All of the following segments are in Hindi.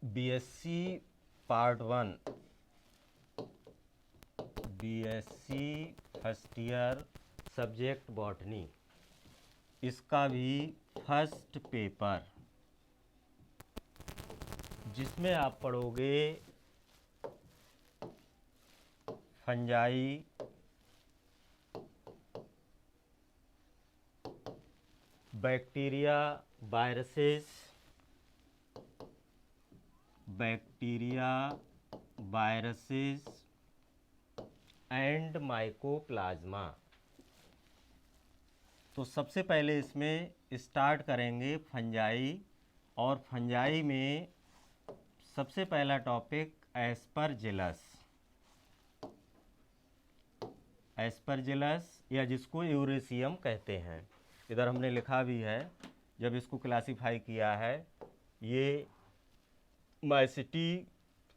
BSc part 1, BSc first year subject botany, इसका भी फर्स्ट पेपर, जिसमें आप पढ़ोगे fungi, bacteria, viruses, and mycoplasma. तो सबसे पहले इसमें स्टार्ट करेंगे फंजाई, और फंजाई में सबसे पहला टॉपिक एस्परजिलस या जिसको यूरेशियम कहते हैं। इधर हमने लिखा भी है, जब इसको क्लासिफाई किया है, ये माइसिटी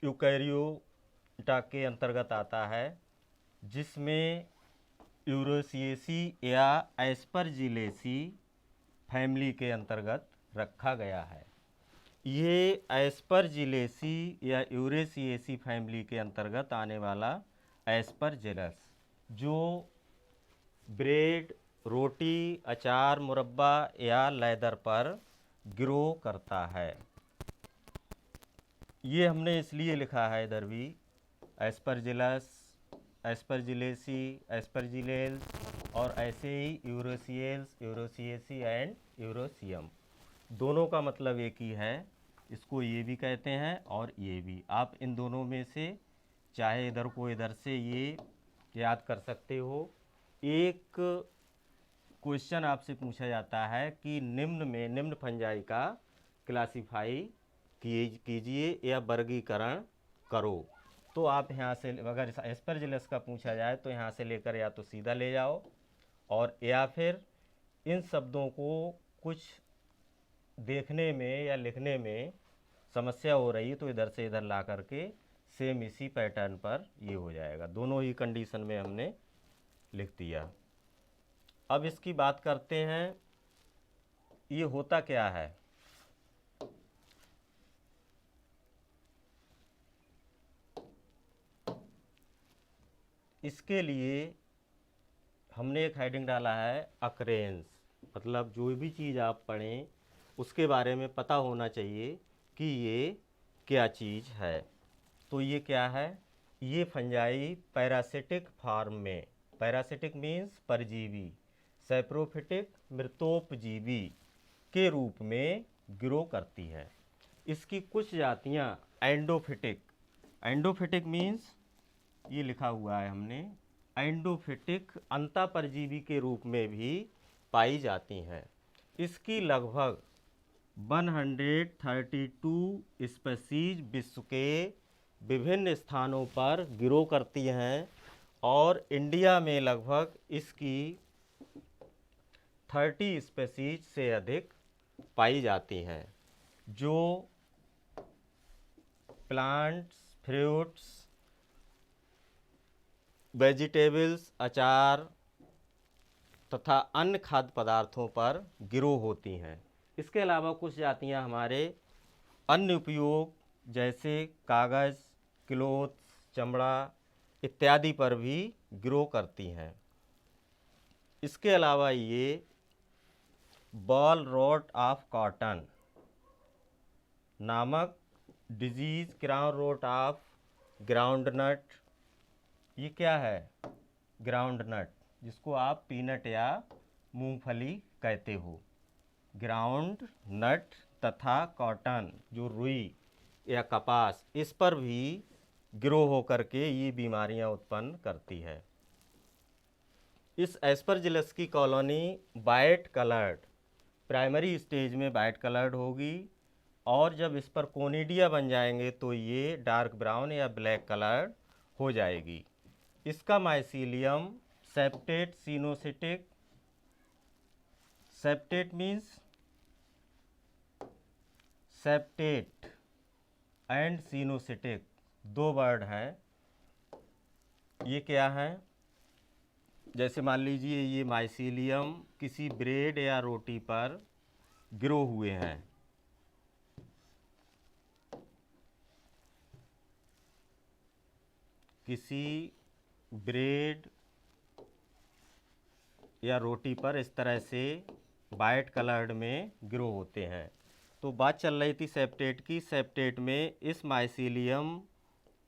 यूकैरियोटा के अंतर्गत आता है, जिसमें यूरेशिएसी या एस्परजिलेसी फैमिली के अंतर्गत रखा गया है। ये एस्परजिलेसी या यूरेशिएसी फैमिली के अंतर्गत आने वाला एस्परजिलस, जो ब्रेड, रोटी, अचार, मुरब्बा या लेदर पर ग्रो करता है। ये हमने इसलिए लिखा है इधर भी, एस्परजिलस, एस्परजिलेसी, एस्परजिलेल्स, और ऐसे ही यूरेशिएल्स, यूरेशिएसी एंड यूरेशियम, दोनों का मतलब एक ही है। इसको ये भी कहते हैं और ये भी। आप इन दोनों में से चाहे इधर को इधर से ये याद कर सकते हो। एक क्वेश्चन आपसे पूछा जाता है कि निम्न फंजाई का क्लासिफाई कीजिए या वर्गीकरण करो। तो आप यहाँ से, अगर एस्परजिलस का पूछा जाए तो यहाँ से लेकर या तो सीधा ले जाओ, और या फिर इन शब्दों को कुछ देखने में या लिखने में समस्या हो रही है तो इधर से इधर ला करके सेम इसी पैटर्न पर ये हो जाएगा। दोनों ही कंडीशन में हमने लिख दिया। अब इसकी बात करते हैं, ये होता क्या है। इसके लिए हमने एक हेडिंग डाला है अकरेंस, मतलब जो भी चीज़ आप पढ़ें उसके बारे में पता होना चाहिए कि ये क्या चीज़ है। तो ये क्या है, ये फंजाई पैरासिटिक फॉर्म में, पैरासिटिक मीन्स परजीवी, सैप्रोफिटिक मृतोपजीवी के रूप में ग्रो करती है। इसकी कुछ जातियाँ एंडोफिटिक मीन्स, ये लिखा हुआ है हमने, एंडोफिटिक अंतःपरजीवी के रूप में भी पाई जाती हैं। इसकी लगभग 132 स्पीसीज विश्व के विभिन्न स्थानों पर ग्रो करती हैं, और इंडिया में लगभग इसकी 30 स्पीसीज से अधिक पाई जाती हैं, जो प्लांट्स, फ्रूट्स, वेजिटेबल्स, अचार तथा अन्य खाद्य पदार्थों पर ग्रो होती हैं। इसके अलावा कुछ जातियां हमारे अन्य उपयोग जैसे कागज़, क्लोथ्स, चमड़ा इत्यादि पर भी ग्रो करती हैं। इसके अलावा ये बॉल रॉट ऑफ कॉटन नामक disease, crown rot of groundnut, ये क्या है, ग्राउंडनट, जिसको आप पीनट या मूंगफली कहते हो, ग्राउंड नट, तथा कॉटन जो रुई या कपास, इस पर भी ग्रो होकर के ये बीमारियां उत्पन्न करती है। इस एस्परजिलस की colony white coloured, primary stage में वाइट कलर्ड होगी, और जब इस पर कोनिडिया बन जाएंगे तो ये डार्क ब्राउन या ब्लैक कलर्ड हो जाएगी। इसका mycelium septate coenocytic, septate means septate and coenocytic, दो वर्ड हैं। ये क्या है, जैसे मान लीजिए ये माइसीलियम किसी ब्रेड या रोटी पर ग्रो हुए हैं, किसी ब्रेड या रोटी पर इस तरह से वाइट कलर्ड में ग्रो होते हैं। तो बात चल रही थी सेप्टेट की। सेप्टेट में इस माइसीलियम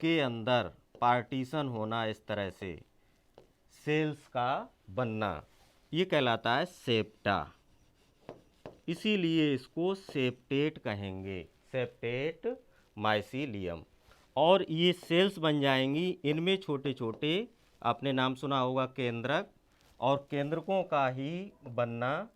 के अंदर पार्टीशन होना, इस तरह से सेल्स का बनना, ये कहलाता है सेप्टा। इसीलिए इसको सेप्टेट कहेंगे, सेप्टेट माइसीलियम। और ये सेल्स बन जाएंगी, इनमें छोटे छोटे, आपने नाम सुना होगा केंद्रक, और केंद्रकों का ही बनना,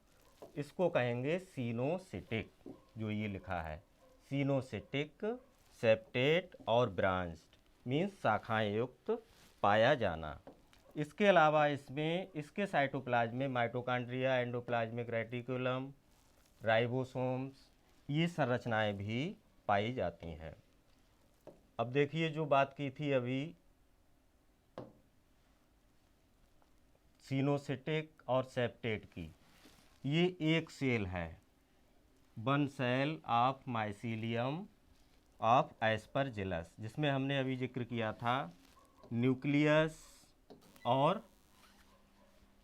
इसको कहेंगे सिनोसिटिक। जो ये लिखा है सिनोसिटिक, सेप्टेट और ब्रांच्ड मीन्स शाखाएं युक्त पाया जाना। इसके अलावा इसमें इसके साइटोप्लाज्म में माइटोकॉन्ड्रिया, एंडोप्लाज्मिक रेटिकुलम, राइबोसोम्स, ये संरचनाएं भी पाई जाती हैं। अब देखिए जो बात की थी अभी सिनोसिटिक और सेप्टेट की, ये एक सेल है, one cell of mycelium of Aspergillus, जिसमें हमने अभी जिक्र किया था न्यूक्लियस और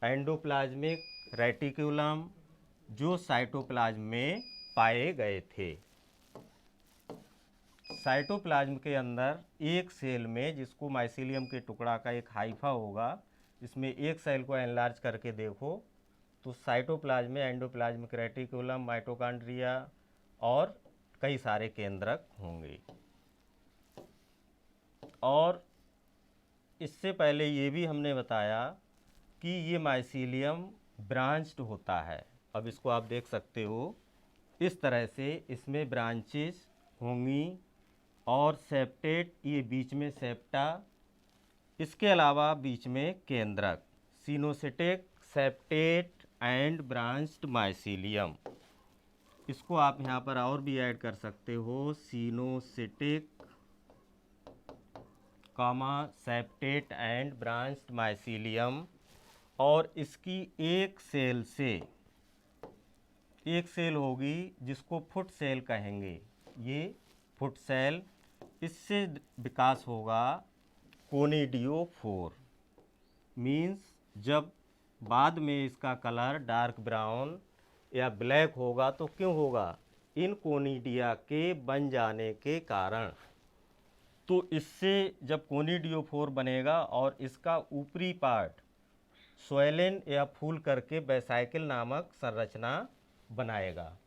एंडोप्लाज्मिक रेटिकुलम जो साइटोप्लाज्म में पाए गए थे। साइटोप्लाज्म के अंदर एक सेल में, जिसको माइसीलियम के टुकड़ा का एक हाइफा होगा, इसमें एक सेल को एनलार्ज करके देखो तो साइटोप्लाज्म में एंडोप्लाज्मिक रेटिकुलम, माइटोकॉन्ड्रिया और कई सारे केंद्रक होंगे। और इससे पहले ये भी हमने बताया कि ये माइसीलियम ब्रांच्ड होता है। अब इसको आप देख सकते हो इस तरह से, इसमें ब्रांचेस होंगी। और सेप्टेट, ये बीच में सेप्टा, इसके अलावा बीच में केंद्रक, सिनोसिटिक, सेप्टेट एंड ब्रांच्ड माइसीलियम। इसको आप यहाँ पर और भी ऐड कर सकते हो, coenocytic comma septate and branched mycelium. और इसकी एक सेल से, एक सेल होगी जिसको फुट सेल कहेंगे, ये फुट सेल, इससे विकास होगा कोनिडियोफोर। मीन्स जब बाद में इसका कलर डार्क ब्राउन या ब्लैक होगा तो क्यों होगा? इन कोनिडिया के बन जाने के कारण। तो इससे जब कोनिडियोफोर बनेगा और इसका ऊपरी पार्ट स्वेलन या फूल करके वेसाइकिल नामक संरचना बनाएगा।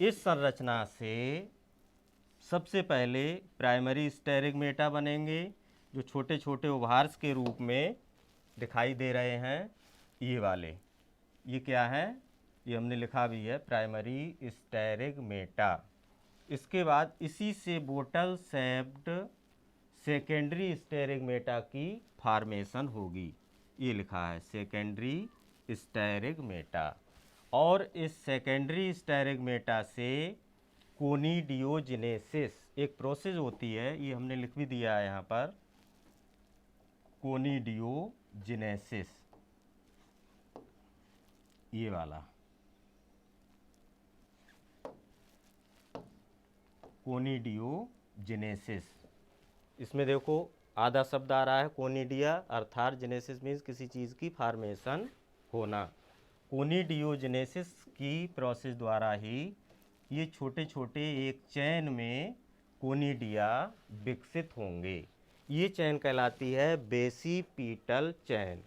इस संरचना से सबसे पहले प्राइमरी स्टेरिगमेटा बनेंगे, जो छोटे छोटे ओभार्स के रूप में दिखाई दे रहे हैं, ये वाले। ये क्या है? ये हमने लिखा भी है, प्राइमरी स्टेरिगमेटा। इसके बाद इसी से बोटल शेप्ड सेकेंडरी स्टेरिगमेटा की फॉर्मेशन होगी, ये लिखा है सेकेंडरी स्टेरिगमेटा। और इस सेकेंडरी स्टेरिगमेटा से कोनिडियोजेनेसिस एक प्रोसेस होती है, ये हमने लिख भी दिया है यहाँ पर, कोनिडियोजेनेसिस, ये वाला कोनिडियोजेनेसिस। इसमें देखो आधा शब्द आ रहा है कोनिडिया, अर्थात जेनेसिस मीन्स किसी चीज़ की फॉर्मेशन होना। कोनिडियोजेनेसिस की प्रोसेस द्वारा ही ये छोटे छोटे एक चैन में कोनिडिया विकसित होंगे। ये चैन कहलाती है बेसिपीटल चैन।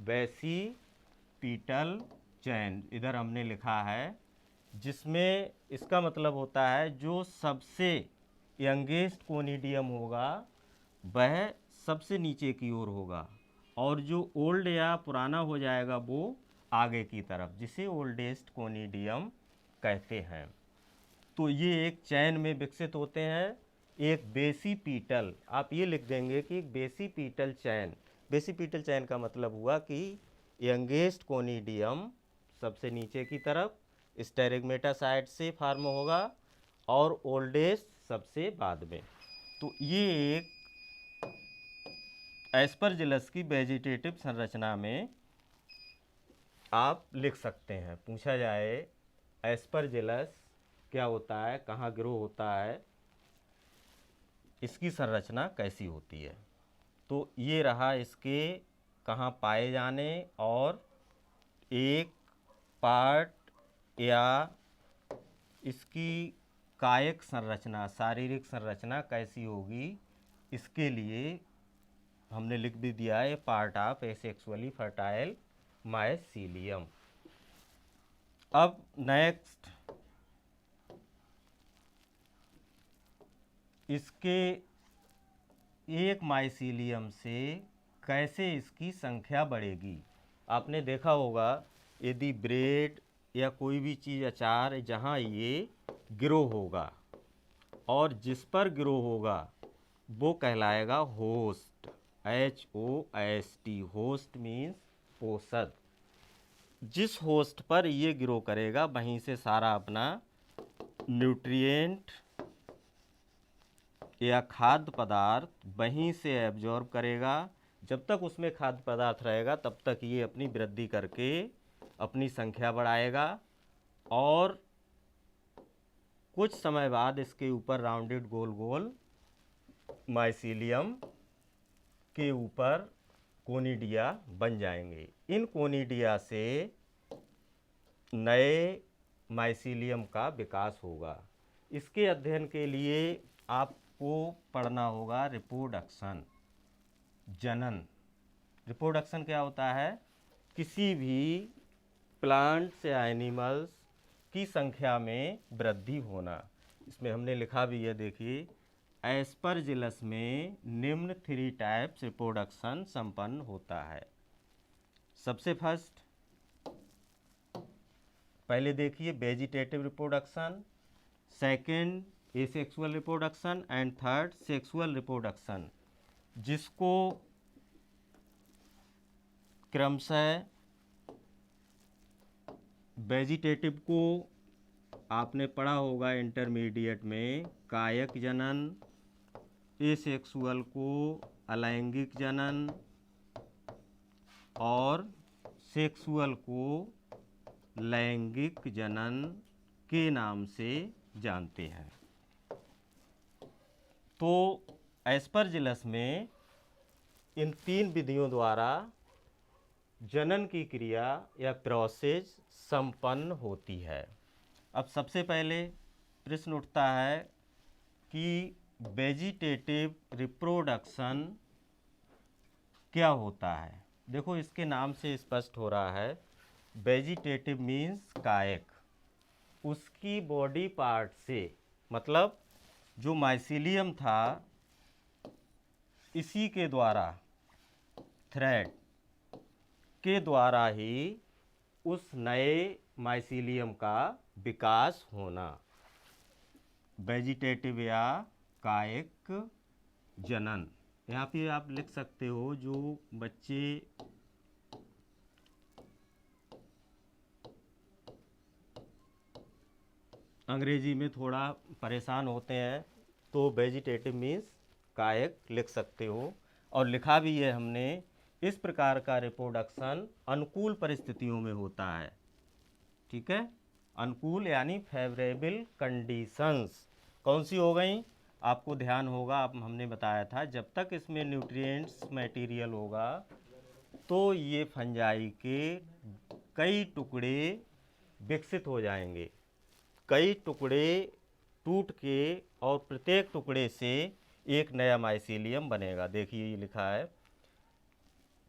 बेसिपीटल चैन इधर हमने लिखा है, जिसमें इसका मतलब होता है जो सबसे यंगेस्ट कोनिडियम होगा वह सबसे नीचे की ओर होगा, और जो ओल्ड या पुराना हो जाएगा वो आगे की तरफ, जिसे ओल्डेस्ट कोनिडियम कहते हैं। तो ये एक चैन में विकसित होते हैं। एक बेसिपीटल, आप ये लिख देंगे कि बेसिपीटल चैन। बेसिपीटल चैन का मतलब हुआ कि यंगेस्ट कोनिडियम सबसे नीचे की तरफ स्टेरिगमेटा साइड से फॉर्म होगा और ओल्डेस्ट सबसे बाद में। तो ये एक एस्परजिलस की वेजिटेटिव संरचना में आप लिख सकते हैं। पूछा जाए एस्परजिलस क्या होता है, कहाँ ग्रो होता है, इसकी संरचना कैसी होती है। तो ये रहा इसके कहाँ पाए जाने और एक पार्ट या इसकी कायिक संरचना, शारीरिक संरचना कैसी होगी, इसके लिए हमने लिख भी दिया है part of asexually fertile mycelium. अब नेक्स्ट इसके एक माइसीलियम से कैसे इसकी संख्या बढ़ेगी। आपने देखा होगा यदि ब्रेड या कोई भी चीज़ अचार जहाँ ये ग्रो होगा और जिस पर ग्रो होगा वो कहलाएगा होस्ट, HOST। होस्ट मीन्स पोषक। जिस होस्ट पर ये ग्रो करेगा वहीं से सारा अपना न्यूट्रिएंट या खाद्य पदार्थ वहीं से एब्जॉर्ब करेगा। जब तक उसमें खाद्य पदार्थ रहेगा तब तक ये अपनी वृद्धि करके अपनी संख्या बढ़ाएगा और कुछ समय बाद इसके ऊपर राउंडेड गोल गोल माइसीलियम के ऊपर कोनिडिया बन जाएंगे। इन कोनिडिया से नए माइसीलियम का विकास होगा। इसके अध्ययन के लिए आपको पढ़ना होगा रिप्रोडक्शन, जनन। रिप्रोडक्शन क्या होता है? किसी भी प्लांट्स या एनिमल्स की संख्या में वृद्धि होना। इसमें हमने लिखा भी है, देखिए, एस्परजिलस में निम्न 3 टाइप्स रिप्रोडक्शन संपन्न होता है। सबसे फर्स्ट पहले देखिए vegetative reproduction, second asexual reproduction and third sexual reproduction, जिसको क्रमशः वेजिटेटिव को आपने पढ़ा होगा इंटरमीडिएट में कायक जनन, एसेक्सुअल को अलैंगिक जनन और सेक्सुअल को लैंगिक जनन के नाम से जानते हैं। तो एस्परजिलस में इन 3 विधियों द्वारा जनन की क्रिया या प्रोसेस संपन्न होती है। अब सबसे पहले प्रश्न उठता है कि वेजिटेटिव रिप्रोडक्शन क्या होता है। देखो इसके नाम से स्पष्ट हो रहा है, वेजिटेटिव मीन्स कायक। उसकी बॉडी पार्ट से, मतलब जो माइसीलियम था इसी के द्वारा, थ्रेड के द्वारा ही उस नए माइसीलियम का विकास होना, वेजिटेटिव या कायिक जनन। यहाँ पे आप लिख सकते हो, जो बच्चे अंग्रेजी में थोड़ा परेशान होते हैं तो वेजिटेटिव मीन्स कायक लिख सकते हो। और लिखा भी है हमने, इस प्रकार का रिप्रोडक्शन अनुकूल परिस्थितियों में होता है। ठीक है, अनुकूल यानी फेवरेबल कंडीशंस कौन सी हो गई? आपको ध्यान होगा, आप हमने बताया था, जब तक इसमें न्यूट्रिएंट्स मटेरियल होगा तो ये फंजाई के कई टुकड़े विकसित हो जाएंगे। कई टुकड़े टूट के और प्रत्येक टुकड़े से एक नया माइसीलियम बनेगा। देखिए ये लिखा है,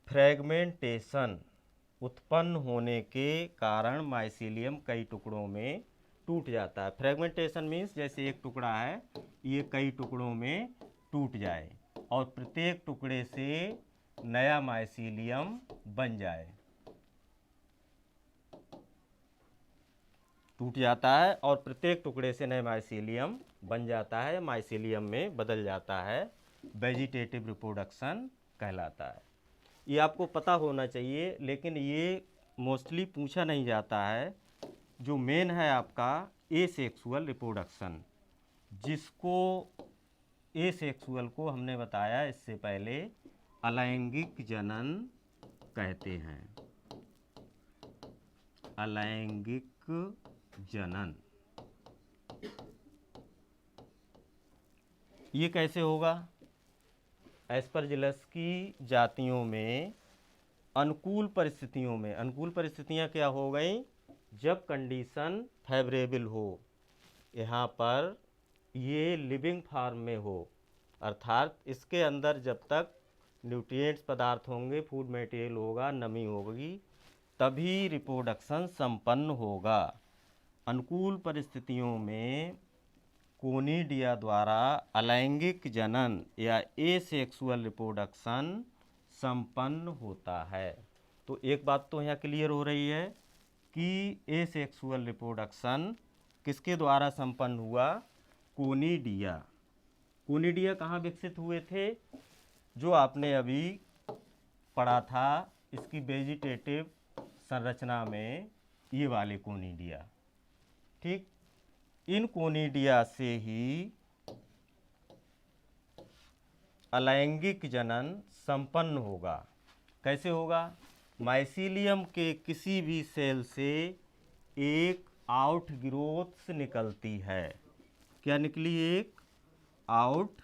फ्रेगमेंटेशन उत्पन्न होने के कारण माइसीलियम कई टुकड़ों में टूट जाता है। फ्रेगमेंटेशन मीन्स जैसे एक टुकड़ा है ये कई टुकड़ों में टूट जाए और प्रत्येक टुकड़े से नया माइसीलियम बन जाए। टूट जाता है और प्रत्येक टुकड़े से नए माइसीलियम बन जाता है, माइसीलियम में बदल जाता है, वेजिटेटिव रिप्रोडक्शन कहलाता है। ये आपको पता होना चाहिए, लेकिन ये मोस्टली पूछा नहीं जाता है। जो मेन है आपका एसेक्सुअल रिप्रोडक्शन, जिसको एसेक्सुअल को हमने बताया इससे पहले अलैंगिक जनन कहते हैं। अलैंगिक जनन ये कैसे होगा? एस्परजिलस की जातियों में अनुकूल परिस्थितियां क्या हो गई, जब कंडीशन फेवरेबल हो, यहाँ पर ये लिविंग फार्म में हो, अर्थात इसके अंदर जब तक न्यूट्रिएंट्स पदार्थ होंगे, फूड मटेरियल होगा, नमी होगी, तभी रिप्रोडक्शन संपन्न होगा। अनुकूल परिस्थितियों में कोनिडिया द्वारा अलैंगिक जनन या एसेक्सुअल रिप्रोडक्शन संपन्न होता है। तो एक बात तो यहाँ क्लियर हो रही है कि एसेक्सुअल रिप्रोडक्शन किसके द्वारा संपन्न हुआ, कोनिडिया। कोनिडिया कहाँ विकसित हुए थे, जो आपने अभी पढ़ा था इसकी वेजिटेटिव संरचना में, ये वाले कोनिडिया। ठीक, इन कोनिडिया से ही अलैंगिक जनन संपन्न होगा। कैसे होगा, माइसीलियम के किसी भी सेल से एक आउट ग्रोथ निकलती है। क्या निकली, एक आउट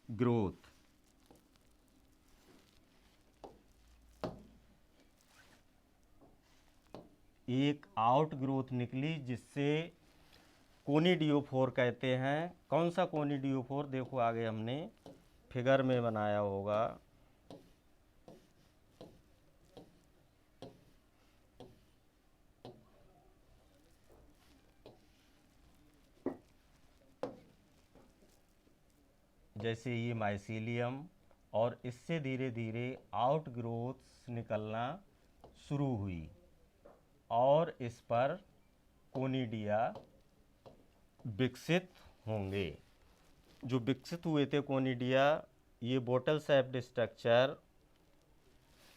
ग्रोथ। एक आउट ग्रोथ निकली जिससे कोनिडियोफोर कहते हैं। कौन सा कोनिडियोफोर, देखो आगे हमने फिगर में बनाया होगा। जैसे ये माइसीलियम, और इससे धीरे धीरे आउट ग्रोथ्स निकलना शुरू हुई और इस पर कोनिडिया विकसित होंगे। जो विकसित हुए थे कोनिडिया, ये बोतल शेप्ड स्ट्रक्चर,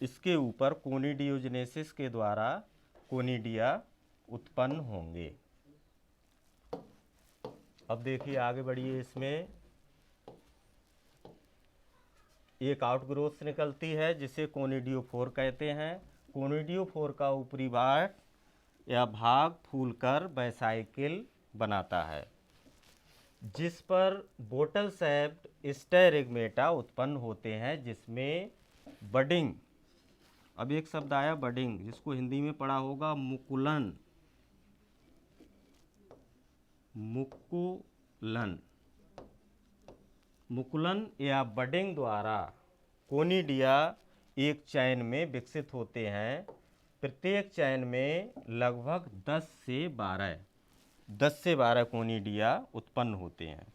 इसके ऊपर कोनिडियोजेनेसिस के द्वारा कोनिडिया उत्पन्न होंगे। अब देखिए आगे बढ़िए, इसमें एक आउटग्रोथ निकलती है जिसे कोनिडियोफोर कहते हैं। कोनिडियोफोर का ऊपरी भाग या भाग फूलकर बाइसाइकिल बनाता है, जिस पर बोतल शेप्ड स्टेरिगमेटा उत्पन्न होते हैं, जिसमें बडिंग, अब एक शब्द आया बडिंग, जिसको हिंदी में पढ़ा होगा मुकुलन। मुकुलन, मुकुलन या बडिंग द्वारा कोनिडिया एक चैन में विकसित होते हैं। प्रत्येक चैन में लगभग 10 से 12 कोनिडिया उत्पन्न होते हैं।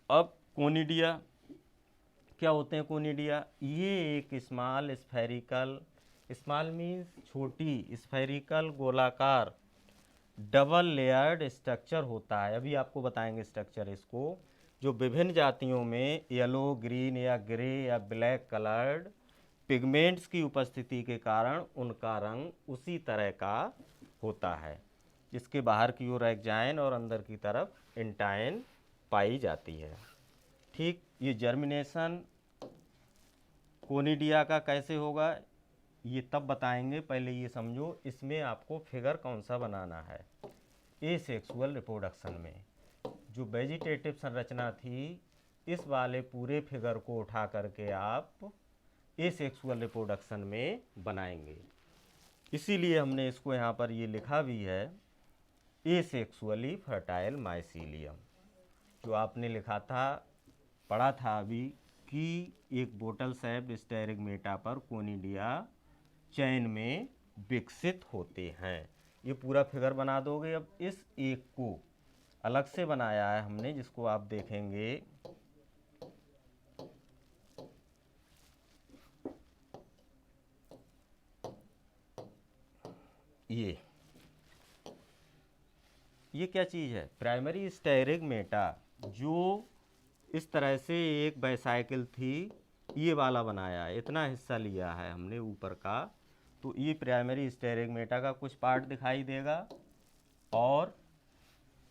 अब कोनिडिया क्या होते हैं, कोनिडिया ये एक स्मॉल स्फेरिकल, स्मॉल मीन्स छोटी, स्फेरिकल गोलाकार डबल लेयर्ड स्ट्रक्चर होता है। अभी आपको बताएंगे स्ट्रक्चर इसको, जो विभिन्न जातियों में येलो, ग्रीन या ग्रे या ब्लैक कलर्ड पिगमेंट्स की उपस्थिति के कारण उनका रंग उसी तरह का होता है। इसके बाहर की ओर एक्जाइन और अंदर की तरफ इंटाइन पाई जाती है। ठीक, ये जर्मिनेशन कोनिडिया का कैसे होगा ये तब बताएंगे, पहले ये समझो इसमें आपको फिगर कौन सा बनाना है। एसेक्सुअल रिप्रोडक्शन में जो वेजिटेटिव संरचना थी, इस वाले पूरे फिगर को उठा करके आप एसेक्सुअल रिप्रोडक्शन में बनाएंगे। इसीलिए हमने इसको यहाँ पर ये लिखा भी है, एसेक्सुअली फर्टाइल माइसीलियम। जो आपने लिखा था, पढ़ा था अभी कि एक बोतल शेप्ड स्टेरिगमेटा पर कोनिडिया चैन में विकसित होते हैं। ये पूरा फिगर बना दोगे। अब इस एक को अलग से बनाया है हमने, जिसको आप देखेंगे। ये क्या चीज़ है, प्राइमरी स्टेरिगमेटा, जो इस तरह से एक बाइसाइकिल थी, ये वाला बनाया है। इतना हिस्सा लिया है हमने ऊपर का, तो ये प्राइमरी स्टेरिगमेटा का कुछ पार्ट दिखाई देगा, और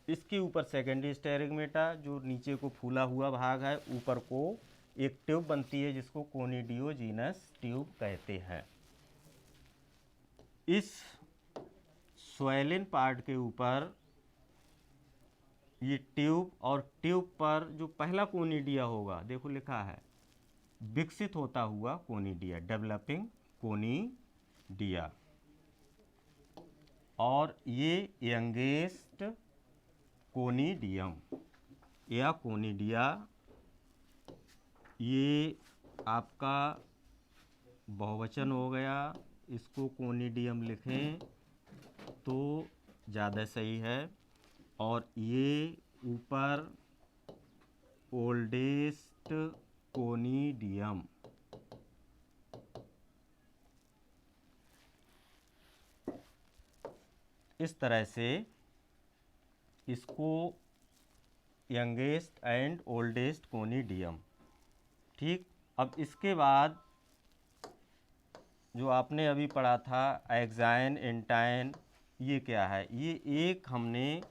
इसके ऊपर सेकेंडरी स्टेरिगमेटा, जो नीचे को फूला हुआ भाग है, ऊपर को एक ट्यूब बनती है जिसको कोनिडियोजीनस ट्यूब कहते हैं। इस स्वेलिन पार्ट के ऊपर ये ट्यूब, और ट्यूब पर जो पहला कोनिडिया होगा, देखो लिखा है विकसित होता हुआ कोनिडिया, डेवलपिंग कोनिडिया। और ये यंगेस्ट कोनिडियम या कोनिडिया, ये आपका बहुवचन हो गया, इसको कोनिडियम लिखें तो ज़्यादा सही है। और ये ऊपर ओल्डेस्ट कोनिडियम, इस तरह से इसको यंगेस्ट एंड ओल्डेस्ट कोनिडियम। ठीक, अब इसके बाद जो आपने अभी पढ़ा था एक्साइन, इंटाइन, ये क्या है? ये एक हमने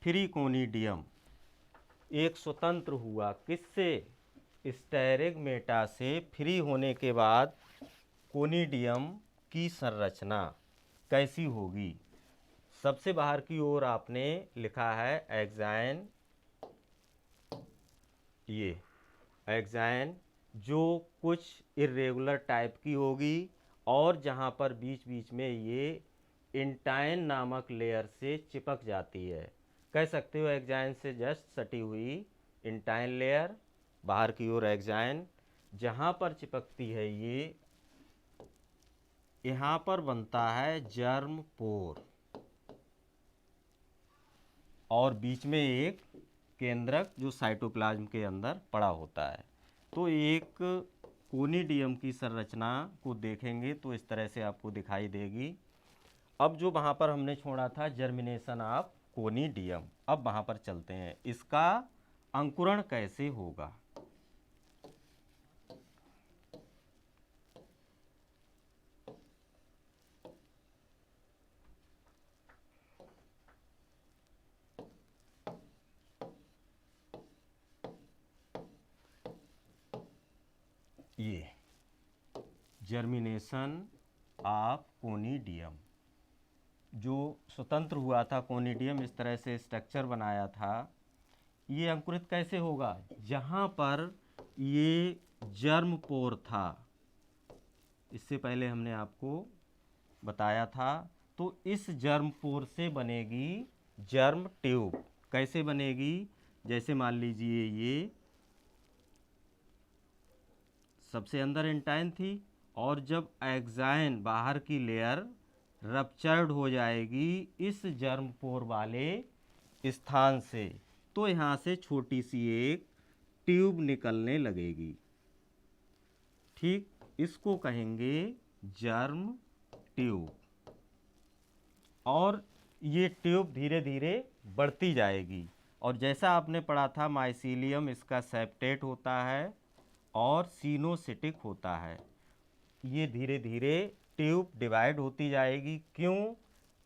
फ्री कोनिडियम, एक स्वतंत्र हुआ, किससे? स्टेरेगमेटा से फ्री होने के बाद कोनिडियम की संरचना कैसी होगी? सबसे बाहर की ओर आपने लिखा है एक्साइन, ये एक्साइन जो कुछ इर्रेगुलर टाइप की होगी, और जहाँ पर बीच बीच में ये इंटाइन नामक लेयर से चिपक जाती है। कह सकते हो एक्साइन से जस्ट सटी हुई इंटाइन लेयर, बाहर की ओर एक्साइन, जहाँ पर चिपकती है ये, यहाँ पर बनता है जर्म पोर, और बीच में एक केंद्रक जो साइटोप्लाज्म के अंदर पड़ा होता है। तो एक कोनिडियम की संरचना को देखेंगे तो इस तरह से आपको दिखाई देगी। अब जो वहाँ पर हमने छोड़ा था जर्मिनेशन ऑफ कोनिडियम, अब वहाँ पर चलते हैं, इसका अंकुरण कैसे होगा। ये जर्मिनेशन ऑफ कोनिडियम, जो स्वतंत्र हुआ था कोनिडियम, इस तरह से स्ट्रक्चर बनाया था, ये अंकुरित कैसे होगा? जहाँ पर ये जर्म पोर था, इससे पहले हमने आपको बताया था, तो इस जर्म पोर से बनेगी जर्म ट्यूब। कैसे बनेगी? जैसे मान लीजिए ये सबसे अंदर इंटाइन थी, और जब एक्साइन बाहर की लेयर रप्चर्ड हो जाएगी इस जर्म पोर वाले स्थान से, तो यहाँ से छोटी सी एक ट्यूब निकलने लगेगी। ठीक, इसको कहेंगे जर्म ट्यूब, और ये ट्यूब धीरे धीरे बढ़ती जाएगी। और जैसा आपने पढ़ा था माइसीलियम इसका सेप्टेट होता है और सिनोसिटिक होता है। ये धीरे धीरे ट्यूब डिवाइड होती जाएगी। क्यों?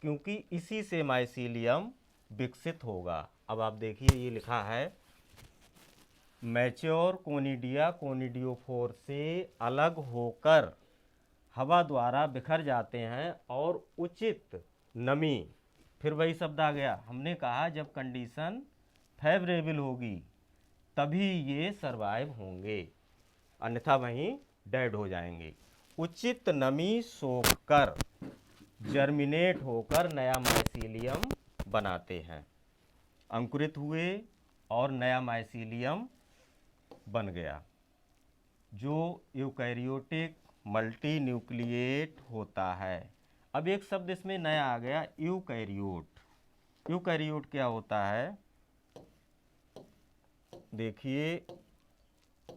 क्योंकि इसी से माइसीलियम विकसित होगा। अब आप देखिए ये लिखा है मैच्योर कोनिडिया कोनिडियोफोर से अलग होकर हवा द्वारा बिखर जाते हैं और उचित नमी, फिर वही शब्द आ गया, हमने कहा जब कंडीशन फेवरेबल होगी तभी ये सरवाइव होंगे, अन्यथा वहीं डेड हो जाएंगे। उचित नमी सोखकर जर्मिनेट होकर नया माइसीलियम बनाते हैं। अंकुरित हुए और नया माइसीलियम बन गया, जो यूकैरियोटिक मल्टी न्यूक्लिएट होता है। अब एक शब्द इसमें नया आ गया, यूकैरियोट। यूकैरियोट क्या होता है? देखिए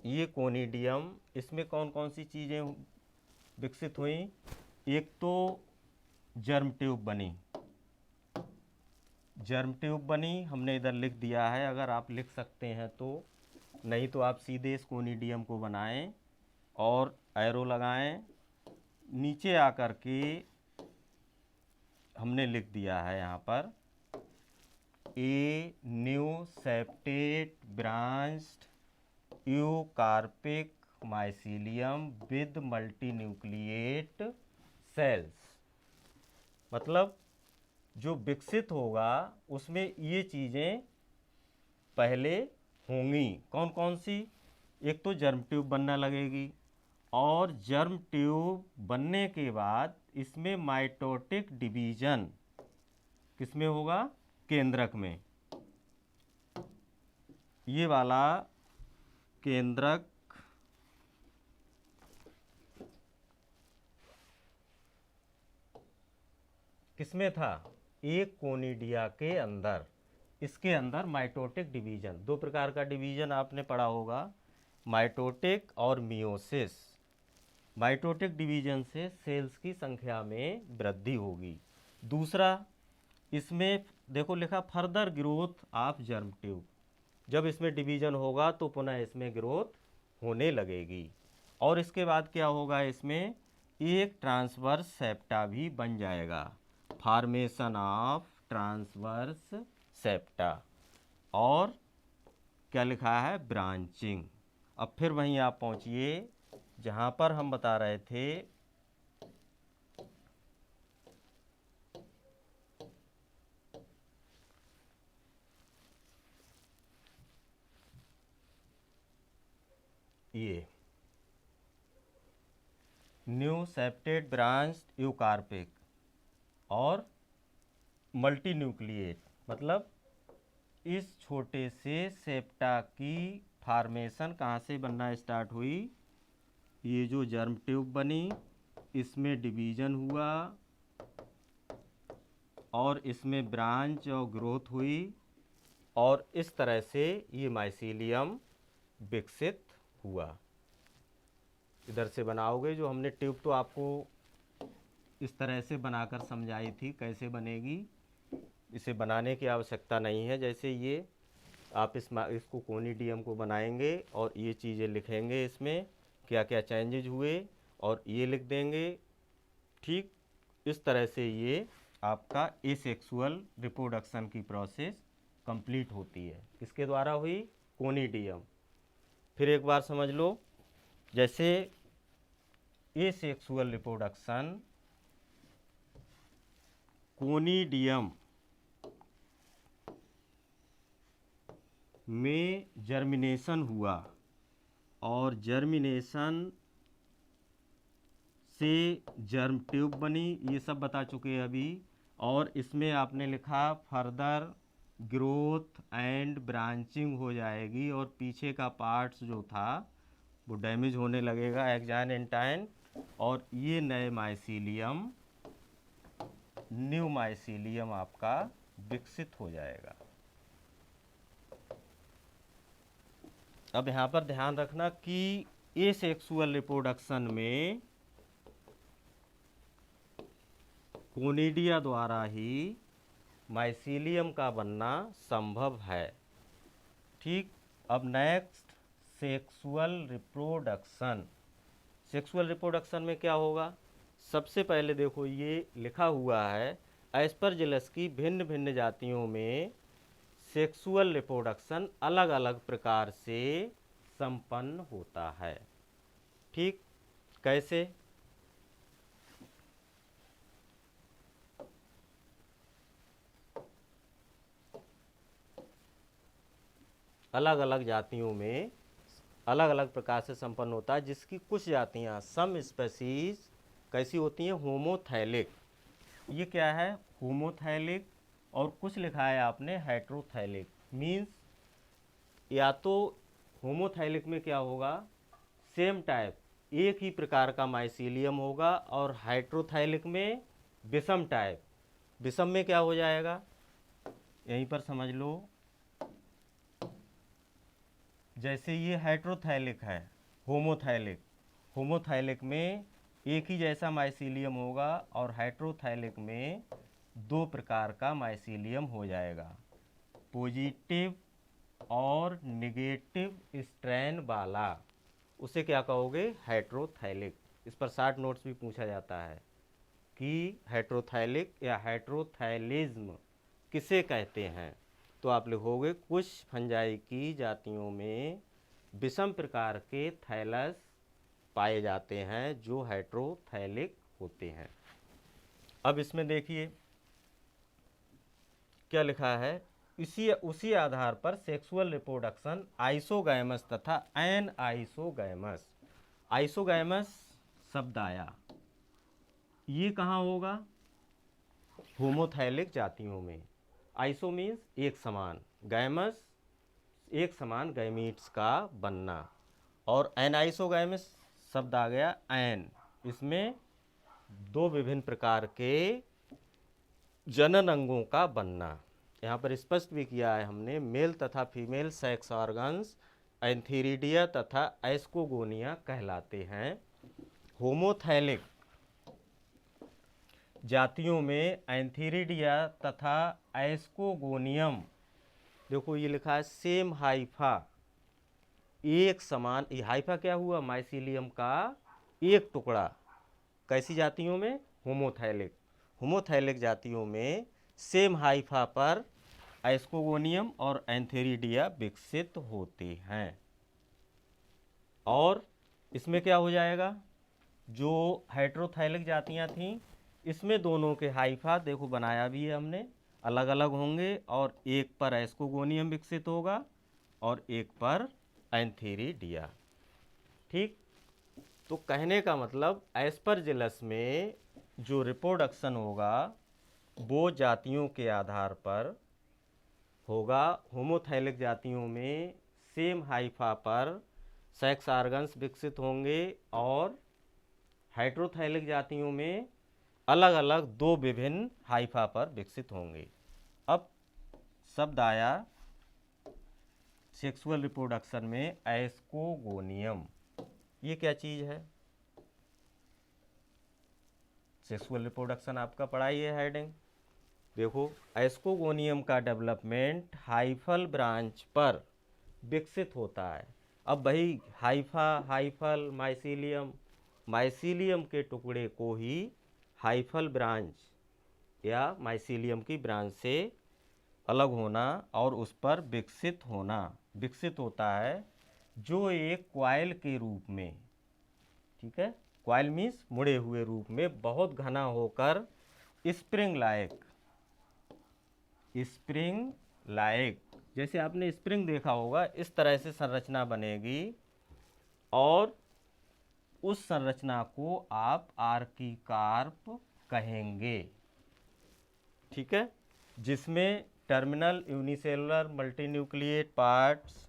ये कोनिडियम, इसमें कौन कौन सी चीज़ें विकसित हुई? एक तो जर्म ट्यूब बनी, जर्म ट्यूब बनी, हमने इधर लिख दिया है, अगर आप लिख सकते हैं तो, नहीं तो आप सीधे इस कोनिडियम को बनाएं और एरो लगाएं। नीचे आकर के हमने लिख दिया है यहाँ पर a new septate branched eucarpic mycelium with multinucleate cells. मतलब जो विकसित होगा उसमें ये चीज़ें पहले होंगी। कौन कौन सी? एक तो जर्म ट्यूब बनना लगेगी, और जर्म ट्यूब बनने के बाद इसमें माइटोटिक डिवीजन किसमें होगा? केंद्रक में। ये वाला केंद्रक किसमें था? एक कोनिडिया के अंदर। इसके अंदर माइटोटिक डिवीजन, दो प्रकार का डिवीजन आपने पढ़ा होगा, माइटोटिक और मियोसिस। माइटोटिक डिवीजन से सेल्स की संख्या में वृद्धि होगी। दूसरा, इसमें देखो लिखा further growth of germ tube. जब इसमें डिवीजन होगा तो पुनः इसमें ग्रोथ होने लगेगी। और इसके बाद क्या होगा? इसमें एक ट्रांसवर्स सेप्टा भी बन जाएगा, फॉर्मेशन ऑफ ट्रांसवर्स सेप्टा। और क्या लिखा है? ब्रांचिंग। अब फिर वहीं आप पहुंचिए जहां पर हम बता रहे थे ये न्यू सेप्टेड ब्रांच्ड यूकार्पिक और मल्टी न्यूक्लिएट, मतलब इस छोटे से सेप्टा की फॉर्मेशन कहाँ से बनना स्टार्ट हुई? ये जो जर्म ट्यूब बनी, इसमें डिवीजन हुआ और इसमें ब्रांच और ग्रोथ हुई, और इस तरह से ये माइसीलियम विकसित हुआ। इधर से बनाओगे जो हमने ट्यूब तो आपको इस तरह से बनाकर समझाई थी कैसे बनेगी, इसे बनाने की आवश्यकता नहीं है। जैसे ये आप इसको कोनिडियम को बनाएंगे और ये चीज़ें लिखेंगे, इसमें क्या क्या चेंजेज हुए और ये लिख देंगे। ठीक इस तरह से ये आपका एसेक्सुअल रिप्रोडक्शन की प्रोसेस कंप्लीट होती है। किसके द्वारा हुई? कोनिडियम। फिर एक बार समझ लो, जैसे एसेक्सुअल रिप्रोडक्शन कोनिडियम में जर्मिनेशन हुआ और जर्मिनेशन से जर्म ट्यूब बनी, ये सब बता चुके हैं अभी। और इसमें आपने लिखा फर्दर ग्रोथ एंड ब्रांचिंग हो जाएगी और पीछे का पार्ट्स जो था वो डैमेज होने लगेगा, एक्जाइन एंटाइन, और ये नए माइसीलियम, न्यू माइसीलियम आपका विकसित हो जाएगा। अब यहाँ पर ध्यान रखना कि एसेक्सुअल रिप्रोडक्शन में कोनिडिया द्वारा ही माइसीलियम का बनना संभव है। ठीक। अब next sexual reproduction. Sexual reproduction में क्या होगा? सबसे पहले देखो ये लिखा हुआ है, एस्परजिलस की भिन्न भिन्न जातियों में सेक्सुअल रिप्रोडक्शन अलग अलग प्रकार से संपन्न होता है। ठीक, कैसे? अलग अलग जातियों में अलग अलग प्रकार से संपन्न होता है, जिसकी कुछ जातियां, सम स्पेसीज कैसी होती हैं? होमोथैलिक। ये क्या है? होमोथैलिक। और कुछ लिखा है आपने हेट्रोथैलिक। मीन्स या तो होमोथैलिक में क्या होगा? सेम टाइप, एक ही प्रकार का माइसीलियम होगा, और हाइड्रोथैलिक में विषम टाइप। विषम में क्या हो जाएगा? यहीं पर समझ लो, जैसे ये हाइड्रोथैलिक है, होमोथैलिक, होमोथैलिक में एक ही जैसा माइसीलियम होगा, और हाइड्रोथैलिक में दो प्रकार का माइसीलियम हो जाएगा, पॉजिटिव और नेगेटिव स्ट्रैन वाला। उसे क्या कहोगे? हेट्रोथैलिक। इस पर 60 नोट्स भी पूछा जाता है कि हेट्रोथैलिक या हेट्रोथैलिज्म किसे कहते हैं। तो आप लिखोगे कुछ फंजाई की जातियों में विषम प्रकार के थैलस पाए जाते हैं जो हेट्रोथैलिक होते हैं। अब इसमें देखिए क्या लिखा है, इसी उसी आधार पर सेक्सुअल रिप्रोडक्शन आइसोगैमस तथा एन आइसोगैमस। आइसोगैमस शब्द आया, ये कहाँ होगा? होमोथैलिक जातियों में। आइसो मीन्स एक समान, गैमस एक समान गैमीट्स का बनना, और एनाइसोगैमस शब्द आ गया एन, इसमें दो विभिन्न प्रकार के जनन अंगों का बनना। यहाँ पर स्पष्ट भी किया है हमने, मेल तथा फीमेल सेक्स ऑर्गन्स एंथीरिडिया तथा एस्कोगोनिया कहलाते हैं। होमोथैलिक जातियों में एंथीरिडिया तथा एस्कोगोनियम, देखो ये लिखा है सेम हाइफा, एक समान। ये हाइफा क्या हुआ? माइसीलियम का एक टुकड़ा। कैसी जातियों में? होमोथैलिक। होमोथैलिक जातियों में सेम हाइफा पर एस्कोगोनियम और एंथेरिडिया विकसित होते हैं। और इसमें क्या हो जाएगा? जो हेट्रोथैलिक जातियां थीं, इसमें दोनों के हाइफा देखो बनाया भी है हमने, अलग अलग होंगे, और एक पर एस्कोगोनियम विकसित होगा और एक पर एंथेरिडिया। ठीक, तो कहने का मतलब एस्परजिलस में जो रिप्रोडक्शन होगा वो जातियों के आधार पर होगा। होमोथैलिक जातियों में सेम हाइफा पर सेक्स ऑर्गन्स विकसित होंगे, और हेट्रोथैलिक जातियों में अलग अलग दो विभिन्न हाइफा पर विकसित होंगे। अब शब्द आया सेक्सुअल रिप्रोडक्शन में एस्कोगोनियम। ये क्या चीज़ है? सेक्सुअल रिप्रोडक्शन आपका पढ़ा ही है हेडिंग। देखो, एस्कोगोनियम का डेवलपमेंट हाइफल ब्रांच पर विकसित होता है। अब वही हाइफा, हाइफल, माइसीलियम, माइसीलियम के टुकड़े को ही हाइफल ब्रांच या माइसीलियम की ब्रांच से अलग होना और उस पर विकसित होना, विकसित होता है, जो एक क्वाइल के रूप में, ठीक है, क्वाइल मीन्स मुड़े हुए रूप में, बहुत घना होकर स्प्रिंग लायक, स्प्रिंग लायक, जैसे आपने स्प्रिंग देखा होगा, इस तरह से संरचना बनेगी, और उस संरचना को आप आर्कीकार्प कहेंगे। ठीक है, जिसमें टर्मिनल यूनिसेलुलर मल्टीन्यूक्लिएट पार्ट्स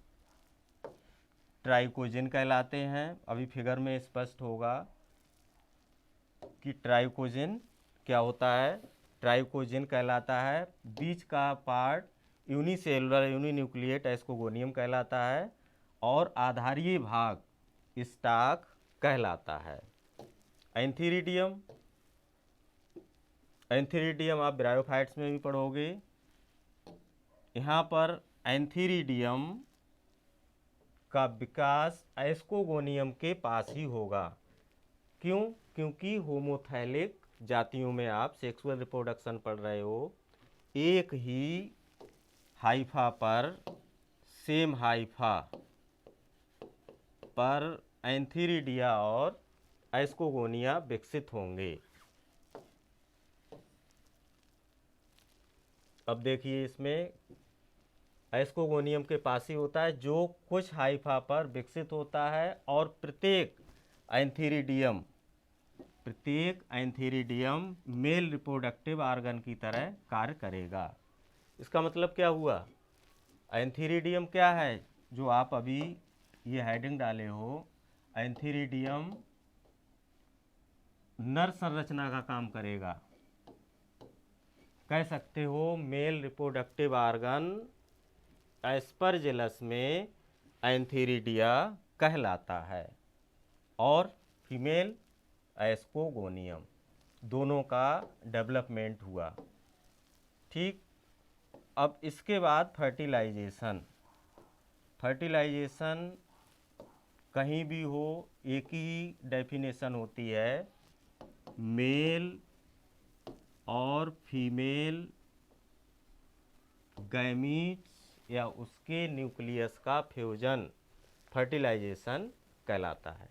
ट्राइकोजिन कहलाते हैं। अभी फिगर में स्पष्ट होगा कि ट्राइकोजिन क्या होता है। ट्राइकोजिन कहलाता है। बीच का पार्ट यूनिसेलुलर यूनिन्यूक्लिएट एस्कोगोनियम कहलाता है, और आधारीय भाग स्टाक कहलाता है। एंथीरिडियम, एंथीरिडियम आप ब्रायोफाइट्स में भी पढ़ोगे। यहाँ पर एंथीरिडियम का विकास एस्कोगोनियम के पास ही होगा। क्यों? क्योंकि होमोथैलिक जातियों में आप सेक्सुअल रिप्रोडक्शन पढ़ रहे हो, एक ही हाइफा पर, सेम हाइफा पर एंथीरिडिया और एस्कोगोनिया विकसित होंगे। अब देखिए, इसमें एस्कोगोनियम के पास ही होता है, जो कुछ हाइफा पर विकसित होता है, और प्रत्येक एंथीरिडियम मेल रिप्रोडक्टिव ऑर्गन की तरह कार्य करेगा। इसका मतलब क्या हुआ? एंथीरिडियम क्या है, जो आप अभी ये हेडिंग डाले हो, एंथीरिडियम नर संरचना का काम करेगा। कह सकते हो मेल रिप्रोडक्टिव ऑर्गन एस्परजिलस में एंथीरिडिया कहलाता है, और फीमेल एस्कोगोनियम, दोनों का डेवलपमेंट हुआ। ठीक, अब इसके बाद फर्टिलाइजेशन। फर्टिलाइजेशन कहीं भी हो एक ही डेफिनेशन होती है, मेल और फीमेल गैमीट्स या उसके न्यूक्लियस का फ्यूजन फर्टिलाइजेशन कहलाता है।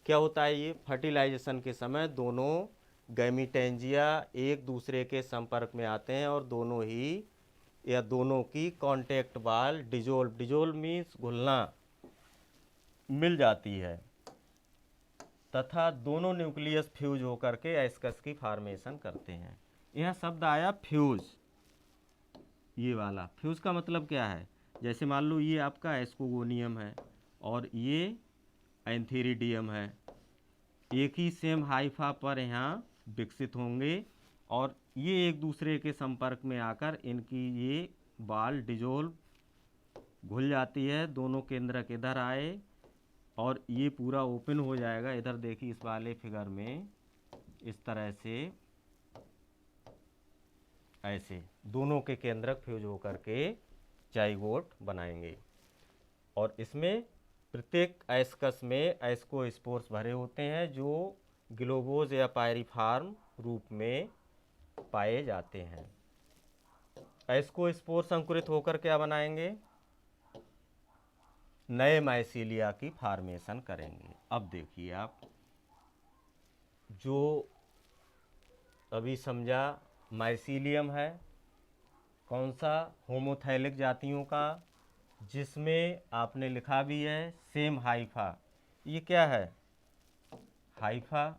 क्या होता है ये? फर्टिलाइजेशन के समय दोनों गैमीटेंजिया एक दूसरे के संपर्क में आते हैं और दोनों ही या दोनों की कांटेक्ट बाल डिजोल्व मीन्स घुलना मिल जाती है तथा दोनों न्यूक्लियस फ्यूज होकर के एस्कस की फॉर्मेशन करते हैं। यह शब्द आया फ्यूज, ये वाला फ्यूज का मतलब क्या है, जैसे मान लो ये आपका एस्कोगोनियम है और ये एंथेरिडियम है, एक ही सेम हाइफा पर यहाँ विकसित होंगे और ये एक दूसरे के संपर्क में आकर इनकी ये बाल डिजोल्व घुल जाती है, दोनों केंद्रक इधर आए और ये पूरा ओपन हो जाएगा। इधर देखिए इस वाले फिगर में इस तरह से ऐसे दोनों के केंद्रक फ्यूज होकर के जाइगोट बनाएंगे और इसमें प्रत्येक एस्कस में एस्कोस्पोर्स भरे होते हैं जो ग्लोबोज या पायरीफार्म रूप में पाए जाते हैं। एस्कोस्पोर्स अंकुरित होकर क्या बनाएंगे, नए माइसीलिया की फॉर्मेशन करेंगे। अब देखिए आप जो अभी समझा माइसीलियम है कौन सा, होमोथैलिक जातियों का, जिसमें आपने लिखा भी है सेम हाइफा। ये क्या है, हाइफा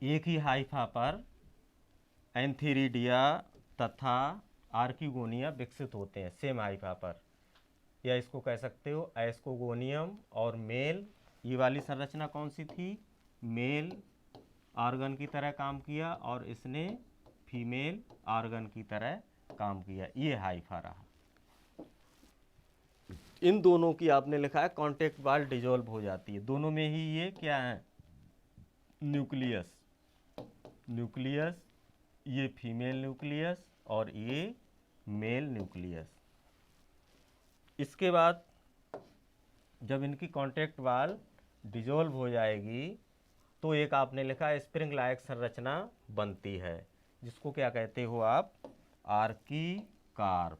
एक ही हाइफा पर एंथेरिडिया तथा आर्किगोनिया विकसित होते हैं सेम हाइफा पर, या इसको कह सकते हो एस्कोगोनियम और मेल। ये वाली संरचना कौन सी थी, मेल ऑर्गन की तरह काम किया और इसने फीमेल ऑर्गन की तरह काम किया, ये हाइफा रहा। इन दोनों की आपने लिखा है कॉन्टेक्ट बाल डिजोल्व हो जाती है, दोनों में ही ये क्या है न्यूक्लियस, ये फीमेल न्यूक्लियस और ये मेल न्यूक्लियस। इसके बाद जब इनकी कॉन्टेक्ट वाल डिजोल्व हो जाएगी तो एक आपने लिखा स्प्रिंग लायक संरचना बनती है, जिसको क्या कहते हो आप, आर्कीकार्प।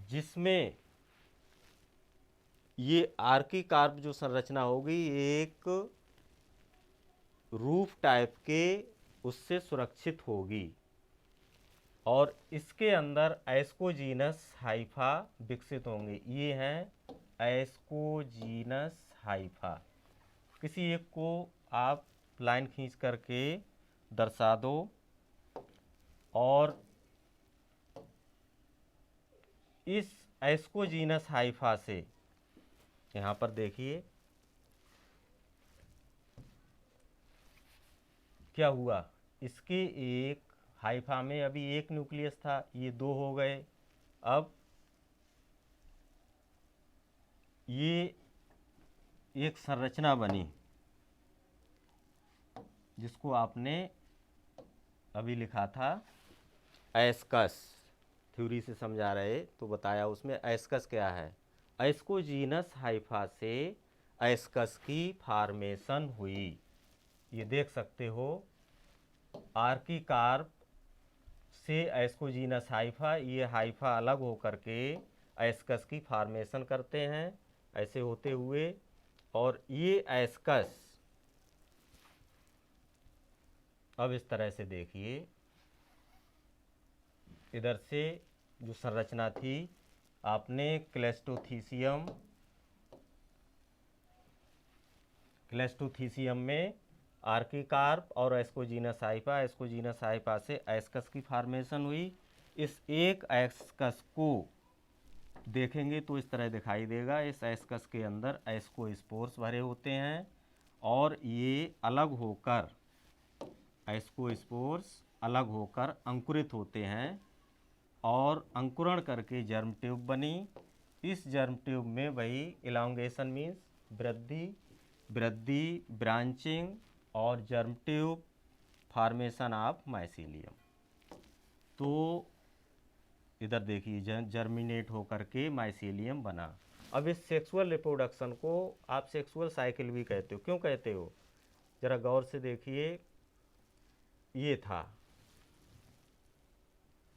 जिसमें ये आर्कीकार्प जो संरचना होगी एक रूफ टाइप के उससे सुरक्षित होगी और इसके अंदर एस्कोजीनस हाइफा विकसित होंगे। ये हैं एस्कोजीनस हाइफा। किसी एक को आप लाइन खींच करके दर्शा दो और इस एस्कोजीनस हाइफा से यहाँ पर देखिए क्या हुआ, इसके एक हाइफा में अभी एक न्यूक्लियस था, ये दो हो गए। अब ये एक संरचना बनी जिसको आपने अभी लिखा था एस्कस, थ्योरी से समझा रहे तो बताया उसमें एस्कस क्या है, एस्कोजीनस हाइफा से एस्कस की फॉर्मेशन हुई। ये देख सकते हो आर्कीकार्प से एस्कोजीनस हाइफा, ये हाइफा अलग होकर के एस्कस की फॉर्मेशन करते हैं ऐसे होते हुए, और ये एस्कस अब इस तरह से देखिए इधर से जो संरचना थी आपने क्लेस्टोथीसियम में आर्कीकार्प और एस्कोजीनस हाइफा से एस्कस की फॉर्मेशन हुई। इस एक एस्कस को देखेंगे तो इस तरह दिखाई देगा, इस एस्कस के अंदर एस्कोस्पोर्स भरे होते हैं और ये एस्कोस्पोर्स अलग होकर अंकुरित होते हैं और अंकुरण करके जर्म ट्यूब बनी। इस जर्म ट्यूब में वही इलांगेशन मीन्स वृद्धि ब्रांचिंग और germ tube formation of mycelium. तो इधर देखिए जर्मिनेट होकर के माइसीलियम बना। अब इस सेक्सुअल रिप्रोडक्शन को आप सेक्सुअल साइकिल भी कहते हो, क्यों कहते हो, जरा गौर से देखिए। ये था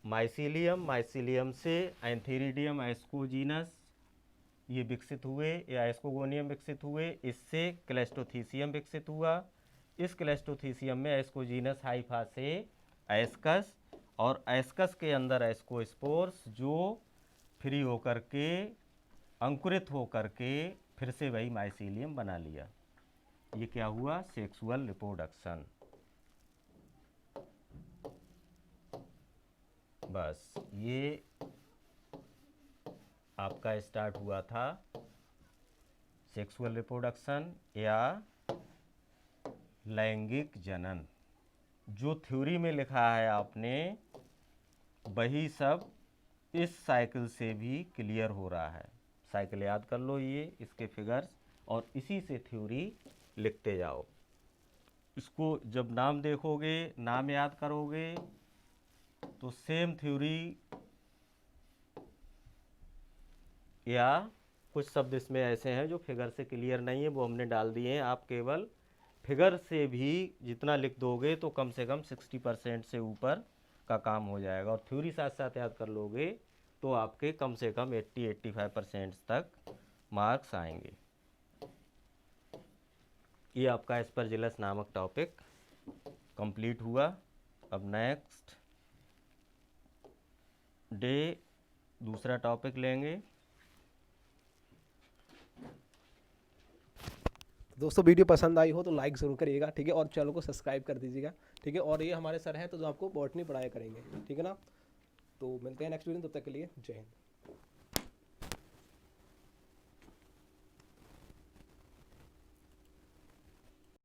माइसीलियम से एंथेरिडियम एस्कोजीनस ये विकसित हुए या एस्कोगोनियम विकसित हुए, इससे क्लेस्टोथीसियम विकसित हुआ। इस क्लेस्टोथीसियम में एस्कोजीनस हाइफा से एस्कस, और एस्कस के अंदर एस्कोस्पोर्स जो फ्री होकर के अंकुरित होकर के फिर से वही माइसीलियम बना लिया। ये क्या हुआ? Sexual reproduction. बस ये आपका स्टार्ट हुआ था सेक्सुअल रिप्रोडक्शन या लैंगिक जनन। जो थ्योरी में लिखा है आपने वही सब इस साइकिल से भी क्लियर हो रहा है। साइकिल याद कर लो, ये इसके फिगर्स, और इसी से थ्योरी लिखते जाओ। इसको जब नाम देखोगे, नाम याद करोगे, तो सेम थ्योरी या कुछ शब्द इसमें ऐसे हैं जो फिगर से क्लियर नहीं है, वो हमने डाल दिए हैं। आप केवल फिगर से भी जितना लिख दोगे तो कम से कम 60% से ऊपर का काम हो जाएगा, और थ्योरी साथ साथ याद कर लोगे तो आपके कम से कम 80-85% तक मार्क्स आएंगे। ये आपका एस्परजिलस नामक टॉपिक कंप्लीट हुआ। अब नेक्स्ट डे दूसरा टॉपिक लेंगे। दोस्तों वीडियो पसंद आई हो तो लाइक ज़रूर करिएगा, ठीक है, और चैनल को सब्सक्राइब कर दीजिएगा, ठीक है। और ये हमारे सर हैं तो जो आपको बॉटनी पढ़ाया करेंगे, ठीक है ना। तो मिलते हैं नेक्स्ट वीडियो, तब तक के लिए जय हिंद।